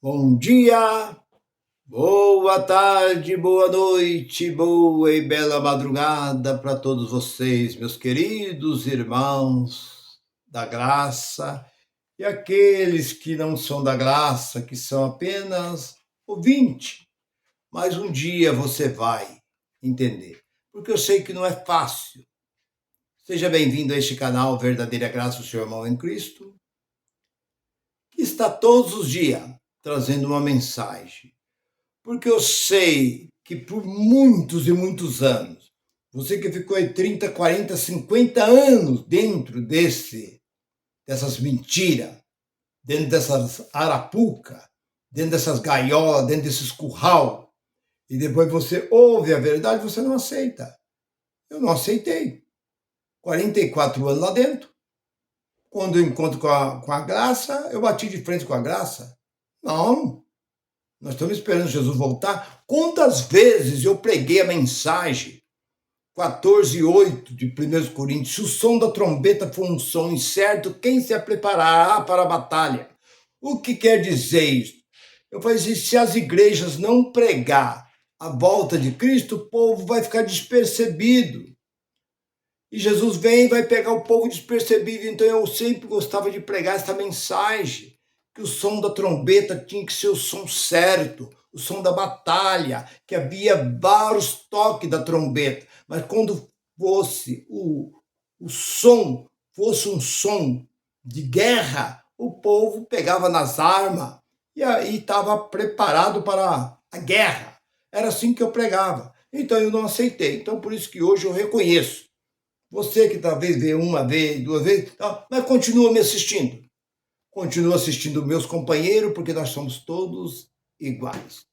Bom dia, boa tarde, boa noite, boa e bela madrugada para todos vocês, meus queridos irmãos da graça e aqueles que não são da graça, que são apenas ouvinte. Mas um dia você vai entender, porque eu sei que não é fácil. Seja bem-vindo a este canal Verdadeira Graça, o seu irmão em Cristo, que está todos os dias trazendo uma mensagem. Porque eu sei que por muitos e muitos anos, você que ficou aí 30, 40, 50 anos dentro dessas mentiras, dentro dessas arapuca, dentro dessas gaiolas, dentro desses curral, e depois você ouve a verdade, você não aceita. Eu não aceitei. 44 anos lá dentro. Quando eu encontro com a graça, eu bati de frente com a graça. Não. Nós estamos esperando Jesus voltar. Quantas vezes eu preguei a mensagem 14:8 de 1 Coríntios, se o som da trombeta for um som incerto, quem se preparará para a batalha? O que quer dizer isso? Eu falei assim, se as igrejas não pregar a volta de Cristo, o povo vai ficar despercebido. E Jesus vem e vai pegar o povo despercebido. Então eu sempre gostava de pregar essa mensagem, que o som da trombeta tinha que ser o som certo, o som da batalha, que havia vários toques da trombeta. Mas quando fosse o som, fosse um som de guerra, o povo pegava nas armas e aí estava preparado para a guerra. Era assim que eu pregava. Então eu não aceitei. Então por isso que hoje eu reconheço. Você que talvez vê uma vez, duas vezes, mas continua me assistindo. Continua assistindo meus companheiros, porque nós somos todos iguais.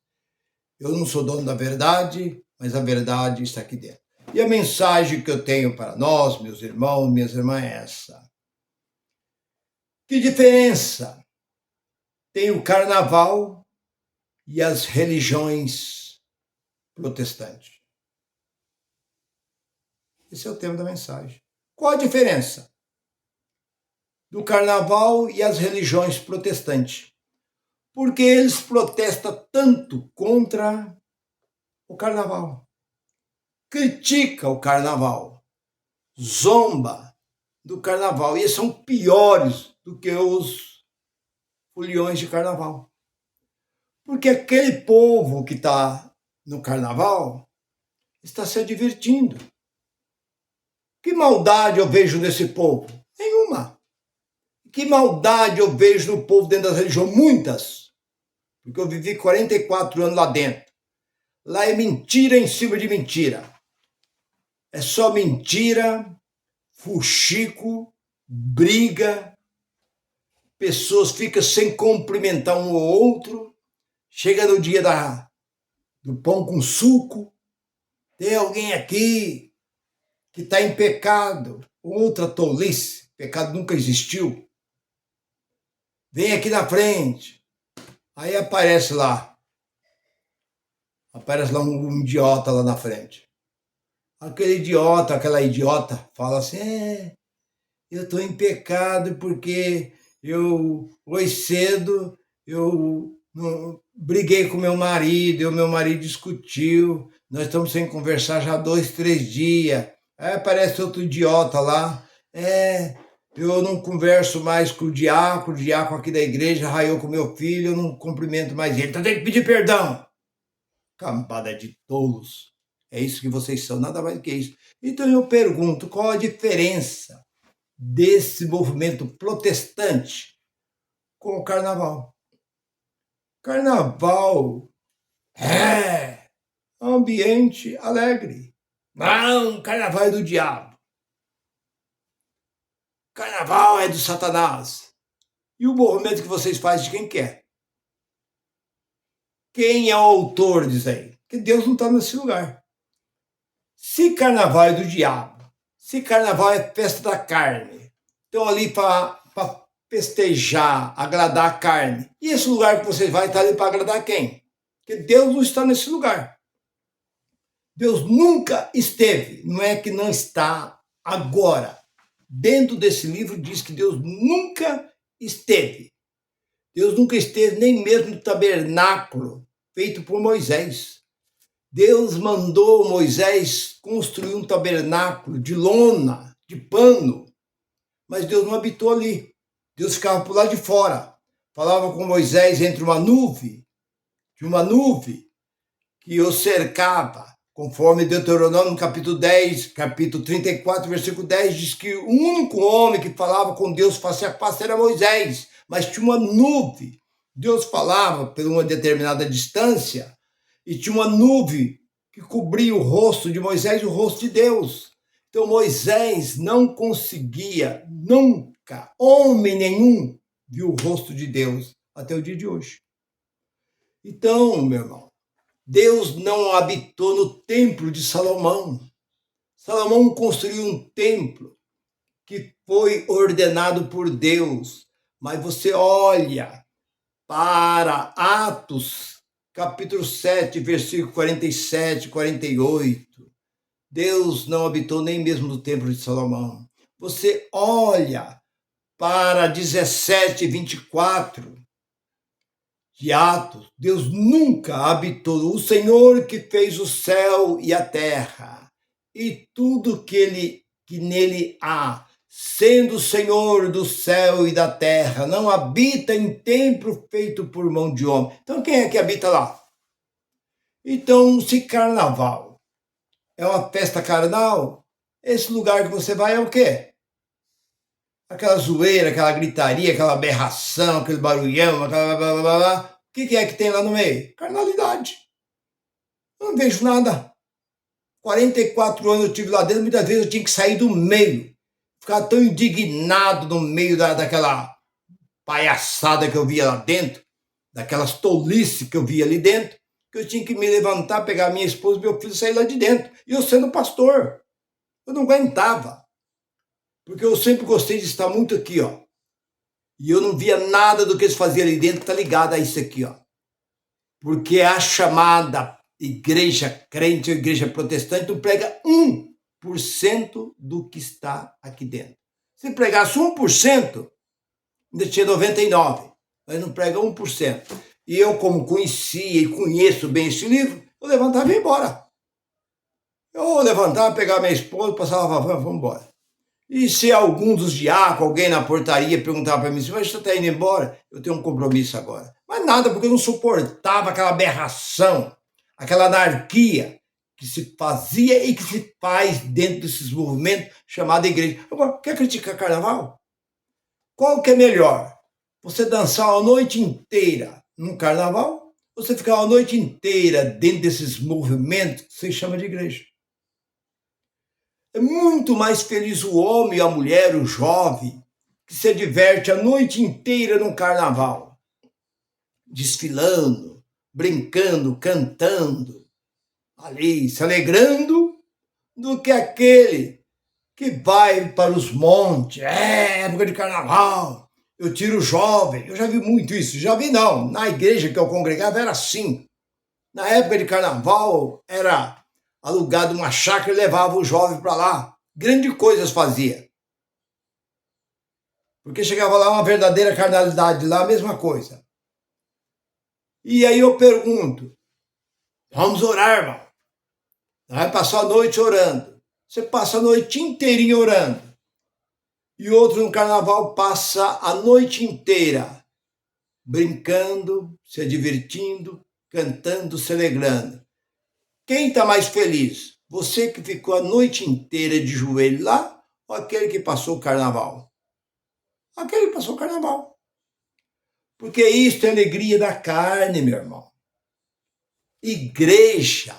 Eu não sou dono da verdade, mas a verdade está aqui dentro. E a mensagem que eu tenho para nós, meus irmãos, minhas irmãs, é essa. Que diferença tem o carnaval e as religiões protestantes? Esse é o tema da mensagem. Qual a diferença do carnaval e as religiões protestantes? Porque eles protestam tanto contra o carnaval, critica o carnaval, zomba do carnaval, e eles são piores do que os foliões de carnaval. Porque aquele povo que está no carnaval está se divertindo. Que maldade eu vejo nesse povo? Nenhuma. Que maldade eu vejo no povo dentro das religiões? Muitas. Porque eu vivi 44 anos lá dentro. Lá é mentira em cima de mentira. É só mentira, fuxico, briga. Pessoas ficam sem cumprimentar um ou outro. Chega no dia do pão com suco. Tem alguém aqui que está em pecado. Outra tolice. Pecado nunca existiu. Vem aqui na frente. Aí aparece lá um idiota lá na frente. Aquele idiota, aquela idiota, fala assim, eu estou em pecado porque hoje cedo, eu briguei com meu marido, e o meu marido discutiu, nós estamos sem conversar já 2, 3 dias. Aí aparece outro idiota lá, eu não converso mais com o diácono aqui da igreja raiou com meu filho, eu não cumprimento mais ele, então tem que pedir perdão. Cambada de tolos. É isso que vocês são, nada mais do que isso. Então eu pergunto, qual a diferença desse movimento protestante com o carnaval? Carnaval é ambiente alegre. Não, carnaval é do diabo. Carnaval é do Satanás. E o movimento que vocês fazem de quem quer? Quem é o autor disso aí? Que Deus não está nesse lugar. Se carnaval é do diabo, se carnaval é festa da carne, estão ali para festejar, agradar a carne. E esse lugar que você vai estar ali para agradar quem? Porque Deus não está nesse lugar. Deus nunca esteve, não é que não está agora. Dentro desse livro diz que Deus nunca esteve. Deus nunca esteve nem mesmo no tabernáculo feito por Moisés. Deus mandou Moisés construir um tabernáculo de lona, de pano, mas Deus não habitou ali. Deus ficava por lá de fora. Falava com Moisés entre uma nuvem que o cercava. Conforme Deuteronômio capítulo 10, capítulo 34, versículo 10, diz que o único homem que falava com Deus face a face era Moisés, mas tinha uma nuvem. Deus falava por uma determinada distância e tinha uma nuvem que cobria o rosto de Moisés e o rosto de Deus. Então Moisés não conseguia, nunca, homem nenhum, viu o rosto de Deus até o dia de hoje. Então, meu irmão, Deus não habitou no templo de Salomão. Salomão construiu um templo que foi ordenado por Deus. Mas você olha para Atos, capítulo 7, versículo 47, 48. Deus não habitou nem mesmo no templo de Salomão. Você olha para 17, 24 de Atos, Deus nunca habitou. O Senhor que fez o céu e a terra e tudo que nele há, sendo o Senhor do céu e da terra, não habita em templo feito por mão de homem. Então quem é que habita lá? Então, se carnaval é uma festa carnal, esse lugar que você vai é o quê? Aquela zoeira, aquela gritaria, aquela aberração, aquele barulhão, aquela blá, blá, blá, blá. O que é que tem lá no meio? Carnalidade. Eu não vejo nada. 44 anos eu tive lá dentro, muitas vezes eu tinha que sair do meio. Ficar tão indignado no meio daquela palhaçada que eu via lá dentro, daquelas tolices que eu via ali dentro, que eu tinha que me levantar, pegar minha esposa e meu filho e sair lá de dentro. E eu sendo pastor, eu não aguentava. Porque eu sempre gostei de estar muito aqui, ó. E eu não via nada do que eles faziam ali dentro que tá ligado a isso aqui, ó. Porque a chamada igreja crente ou igreja protestante não prega 1% do que está aqui dentro. Se pregasse 1%, ainda tinha 99%, mas não prega 1%. E eu, como conhecia e conheço bem esse livro, eu levantava e ia embora. Eu levantava, pegava minha esposa, passava, vamos embora. E se algum dos diáconos, alguém na portaria perguntava para mim, mas você está indo embora? Eu tenho um compromisso agora. Mas nada, porque eu não suportava aquela aberração, aquela anarquia que se fazia e que se faz dentro desses movimentos chamados igreja. Agora, quer criticar carnaval? Qual que é melhor? Você dançar a noite inteira num carnaval? Ou você ficar a noite inteira dentro desses movimentos que se chama de igreja? É muito mais feliz o homem, a mulher, o jovem, que se diverte a noite inteira no carnaval, desfilando, brincando, cantando, ali, se alegrando, do que aquele que vai para os montes, época de carnaval, eu tiro o jovem. Eu já vi muito isso, já vi não, na igreja que eu congregava era assim. Na época de carnaval era alugado uma chácara e levava o jovem para lá. Grandes coisas fazia. Porque chegava lá uma verdadeira carnalidade, lá a mesma coisa. E aí eu pergunto, vamos orar, irmão. Vai passar a noite orando. Você passa a noite inteirinha orando. E outro no carnaval passa a noite inteira brincando, se divertindo, cantando, se alegrando. Quem está mais feliz? Você que ficou a noite inteira de joelho lá ou aquele que passou o carnaval? Aquele que passou o carnaval. Porque isso é alegria da carne, meu irmão. Igreja.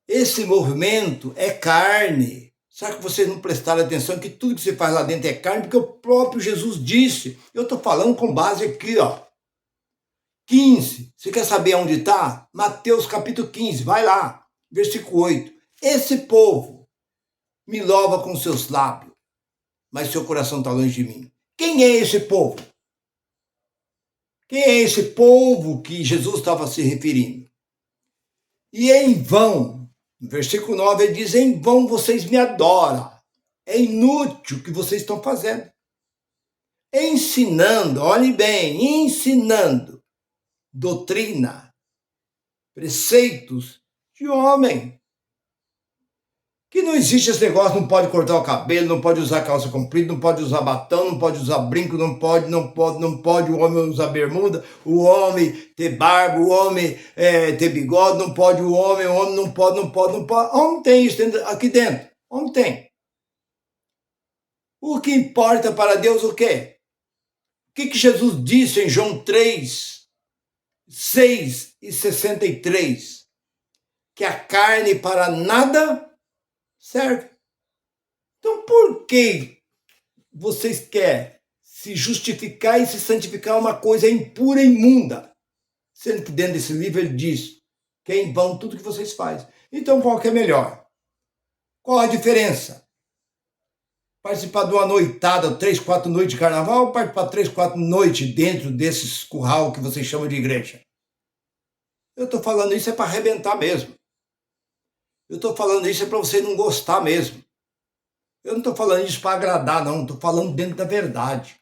Esse movimento é carne. Será que vocês não prestaram atenção que tudo que você faz lá dentro é carne? Porque o próprio Jesus disse. Eu estou falando com base aqui, ó. 15. Você quer saber onde está? Mateus capítulo 15. Vai lá. Versículo 8. Esse povo me louva com seus lábios, mas seu coração está longe de mim. Quem é esse povo? Quem é esse povo que Jesus estava se referindo? E em vão, no versículo 9, ele diz, em vão vocês me adoram. É inútil o que vocês estão fazendo. ensinando, olhe bem, ensinando doutrina, preceitos de homem. Que não existe esse negócio, não pode cortar o cabelo, não pode usar calça comprida, não pode usar batom, não pode usar brinco, não pode o homem usar bermuda, o homem ter barba, o homem ter bigode, não pode o homem não pode. Homem tem isso aqui dentro, homem tem. O que importa para Deus o quê? O que Jesus disse em João 3, 6 e 63? Que a carne para nada serve. Então, por que vocês querem se justificar e se santificar uma coisa impura e imunda? Sendo que dentro desse livro ele diz que é em vão tudo que vocês fazem. Então, qual que é melhor? Qual a diferença? Participar de uma noitada, 3, 4 noites de carnaval, ou participar 3, 4 noites dentro desses curral que vocês chamam de igreja? Eu estou falando isso para arrebentar mesmo. Eu estou falando isso para você não gostar mesmo. Eu não estou falando isso para agradar, não. Estou falando dentro da verdade.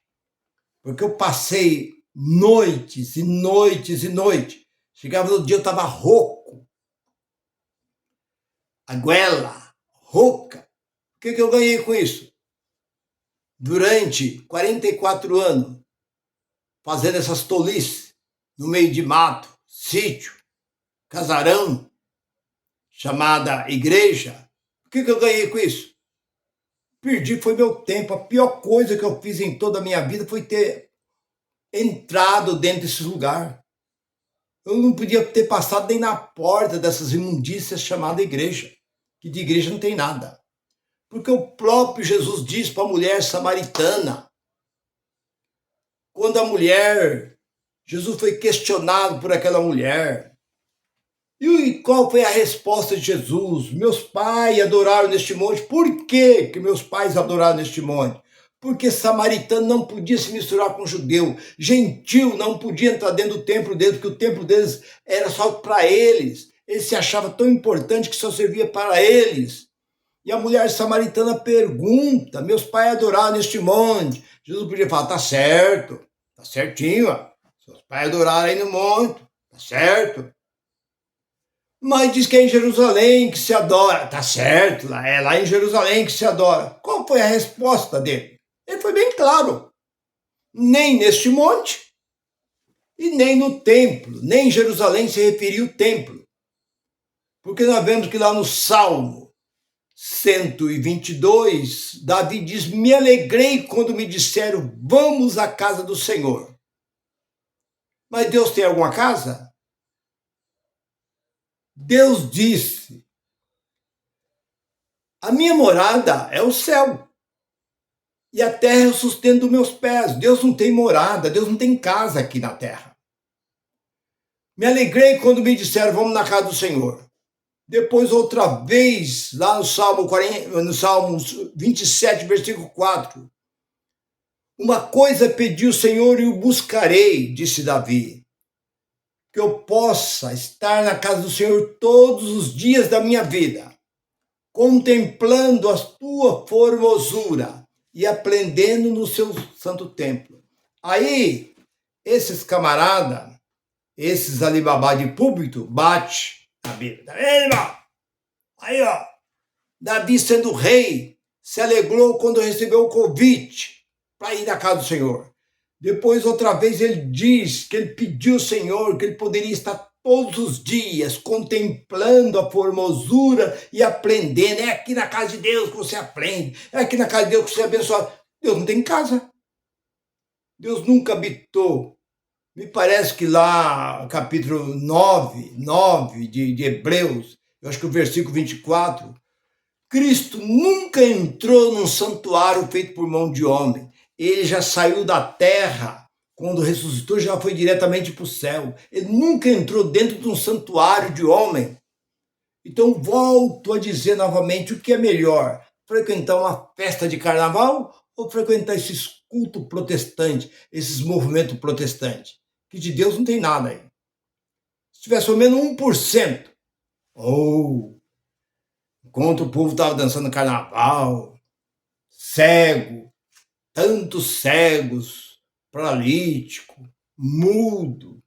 Porque eu passei noites e noites e noites. Chegava no dia, eu estava rouco. A goela, rouca. O que eu ganhei com isso? Durante 44 anos, fazendo essas tolices, no meio de mato, sítio, casarão, chamada igreja. O que eu ganhei com isso? Perdi, foi meu tempo. A pior coisa que eu fiz em toda a minha vida foi ter entrado dentro desse lugar. Eu não podia ter passado nem na porta dessas imundícias chamadas igreja, que de igreja não tem nada. Porque o próprio Jesus diz para a mulher samaritana, quando a mulher, Jesus foi questionado por aquela mulher, e qual foi a resposta de Jesus? Meus pais adoraram neste monte. Por que meus pais adoraram neste monte? Porque samaritano não podia se misturar com judeu. Gentil não podia entrar dentro do templo deles, porque o templo deles era só para eles. Eles se achavam tão importante que só servia para eles. E a mulher samaritana pergunta, meus pais adoraram neste monte. Jesus podia falar, tá certo, tá certinho. Ó. Seus pais adoraram aí no monte, tá certo. Mas diz que é em Jerusalém que se adora. Tá certo, é lá em Jerusalém que se adora. Qual foi a resposta dele? Ele foi bem claro. Nem neste monte e nem no templo. Nem em Jerusalém se referia o templo. Porque nós vemos que lá no Salmo 122, Davi diz, me alegrei quando me disseram, vamos à casa do Senhor. Mas Deus tem alguma casa? Deus disse, a minha morada é o céu. E a terra é o sustento dos meus pés. Deus não tem morada, Deus não tem casa aqui na terra. Me alegrei quando me disseram, vamos na casa do Senhor. Depois, outra vez, lá no Salmo 27, versículo 4. Uma coisa pedi ao Senhor e o buscarei, disse Davi. Que eu possa estar na casa do Senhor todos os dias da minha vida, contemplando a tua formosura e aprendendo no seu santo templo. Aí, esses camaradas, esses alibabá de púlpito, bate na Bíblia. Aí, ó, Davi sendo rei, se alegrou quando recebeu o convite para ir à casa do Senhor. Depois, outra vez, ele diz que ele pediu ao Senhor que ele poderia estar todos os dias contemplando a formosura e aprendendo. É aqui na casa de Deus que você aprende. É aqui na casa de Deus que você é abençoado. Deus não tem casa. Deus nunca habitou. Me parece que lá, capítulo 9 de Hebreus, eu acho que o versículo 24, Cristo nunca entrou num santuário feito por mão de homem. Ele já saiu da terra, quando ressuscitou, já foi diretamente para o céu. Ele nunca entrou dentro de um santuário de homem. Então, volto a dizer novamente, o que é melhor? Frequentar uma festa de carnaval ou frequentar esses cultos protestantes, esses movimentos protestantes? Que de Deus não tem nada aí. Se tivesse ao menos 1%, enquanto o povo estava dançando carnaval, cego, tantos cegos, paralítico, mudo,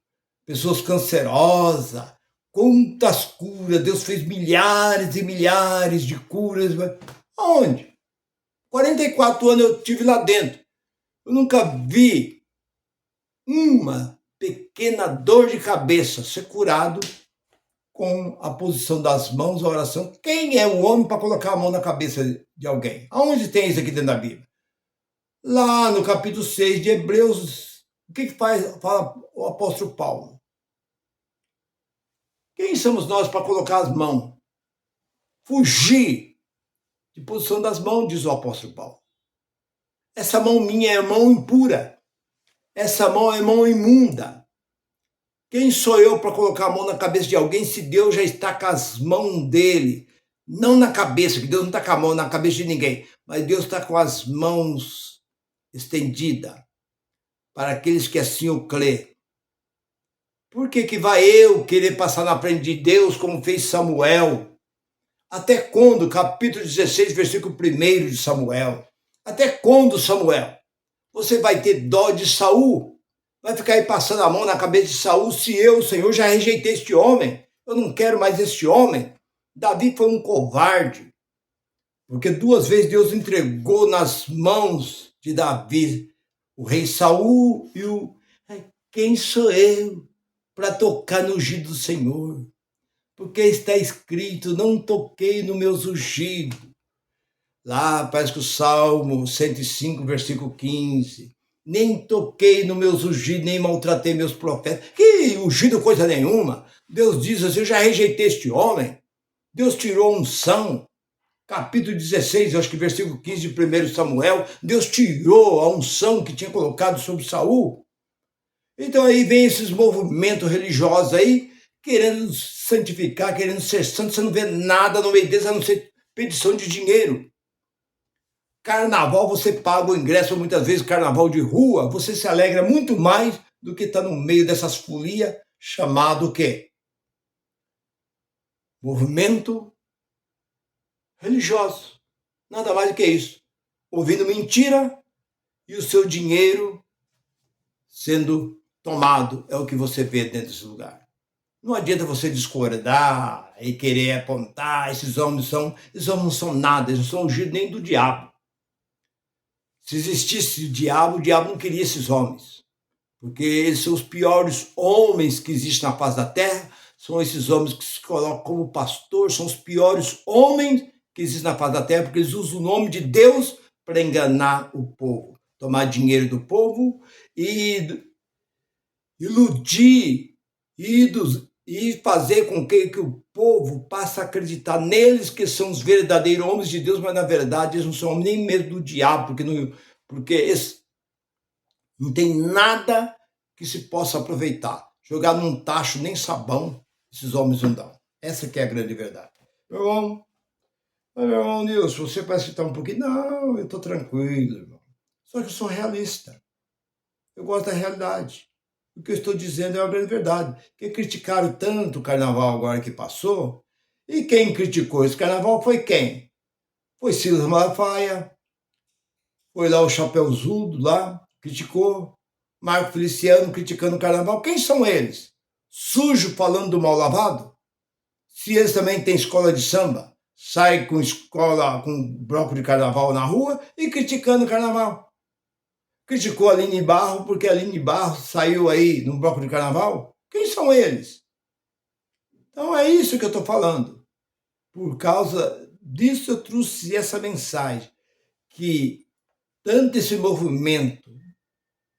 pessoas cancerosas, quantas curas, Deus fez milhares e milhares de curas. Onde? 44 anos eu tive lá dentro. Eu nunca vi uma pequena dor de cabeça ser curado com a posição das mãos, a oração. Quem é o homem para colocar a mão na cabeça de alguém? Aonde tem isso aqui dentro da Bíblia? Lá no capítulo 6 de Hebreus, o que fala o apóstolo Paulo? Quem somos nós para colocar as mãos? Fugir de posição das mãos, diz o apóstolo Paulo. Essa mão minha é mão impura. Essa mão é mão imunda. Quem sou eu para colocar a mão na cabeça de alguém se Deus já está com as mãos dele? Não na cabeça, que Deus não está com a mão na cabeça de ninguém, mas Deus está com as mãos estendidas para aqueles que assim o crê. Por que vai eu querer passar na frente de Deus como fez Samuel? Até quando? Capítulo 16, versículo 1 de Samuel. Até quando, Samuel? Você vai ter dó de Saul? Vai ficar aí passando a mão na cabeça de Saul se eu, Senhor, já rejeitei este homem? Eu não quero mais este homem. Davi foi um covarde, porque 2 vezes Deus entregou nas mãos de Davi o rei Saul e o... Quem sou eu para tocar no ungido do Senhor? Porque está escrito, não toquei no meus ungidos. Lá parece que o Salmo 105, versículo 15. Nem toquei no meus ungidos, nem maltratei meus profetas. Que ungido coisa nenhuma. Deus diz assim, eu já rejeitei este homem. Deus tirou a unção. Capítulo 16, acho que versículo 15 de 1 Samuel. Deus tirou a unção que tinha colocado sobre Saul. Então aí vem esses movimentos religiosos aí, querendo santificar, querendo ser santo. Você não vê nada no meio deles, a não ser pedição de dinheiro. Carnaval, você paga o ingresso, muitas vezes carnaval de rua, você se alegra muito mais do que está no meio dessas folias, chamado o quê? Movimento religioso. Nada mais do que isso. Ouvindo mentira e o seu dinheiro sendo tomado, é o que você vê dentro desse lugar. Não adianta você discordar e querer apontar, esses homens não são nada, eles não são ungidos nem do diabo. Se existisse o diabo não queria esses homens, porque eles são os piores homens que existem na face da terra, são esses homens que se colocam como pastor, são os piores homens que existem na face da terra, porque eles usam o nome de Deus para enganar o povo, tomar dinheiro do povo e iludir e fazer com que o povo passe a acreditar neles, que são os verdadeiros homens de Deus, mas na verdade eles não são homens nem mesmo do diabo, porque eles não tem nada que se possa aproveitar. Jogar num tacho, nem sabão, esses homens não dão. Essa que é a grande verdade. Meu irmão Nilson, você parece que está um pouquinho... Não, eu estou tranquilo, irmão. Só que eu sou realista. Eu gosto da realidade. O que eu estou dizendo é uma grande verdade. Que criticaram tanto o carnaval agora que passou, e quem criticou esse carnaval foi quem? Foi Silas Malafaia, foi lá o Chapeuzudo lá, criticou, Marco Feliciano criticando o carnaval. Quem são eles? Sujo falando do mal lavado? Se eles também têm escola de samba, sai com bloco de carnaval na rua e criticando o carnaval. Criticou a Aline Barro porque a Aline Barro saiu aí no bloco de carnaval? Quem são eles? Então é isso que eu estou falando. Por causa disso eu trouxe essa mensagem, que tanto esse movimento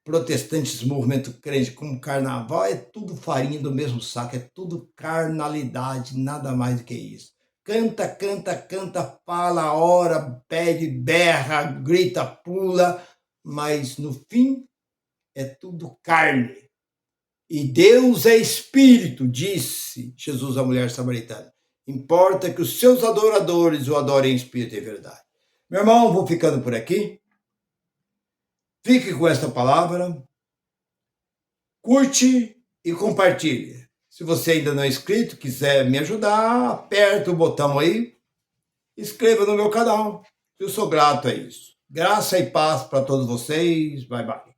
protestante, esse movimento crente como carnaval, é tudo farinha do mesmo saco, é tudo carnalidade, nada mais do que isso. Canta, canta, canta, fala, ora, pede, berra, grita, pula, mas no fim é tudo carne. E Deus é espírito, disse Jesus à mulher samaritana. Importa que os seus adoradores o adorem em espírito e verdade. Meu irmão, vou ficando por aqui. Fique com esta palavra. Curte e compartilhe. Se você ainda não é inscrito, quiser me ajudar, aperta o botão aí. Inscreva no meu canal. Eu sou grato a isso. Graça e paz para todos vocês. Bye, bye.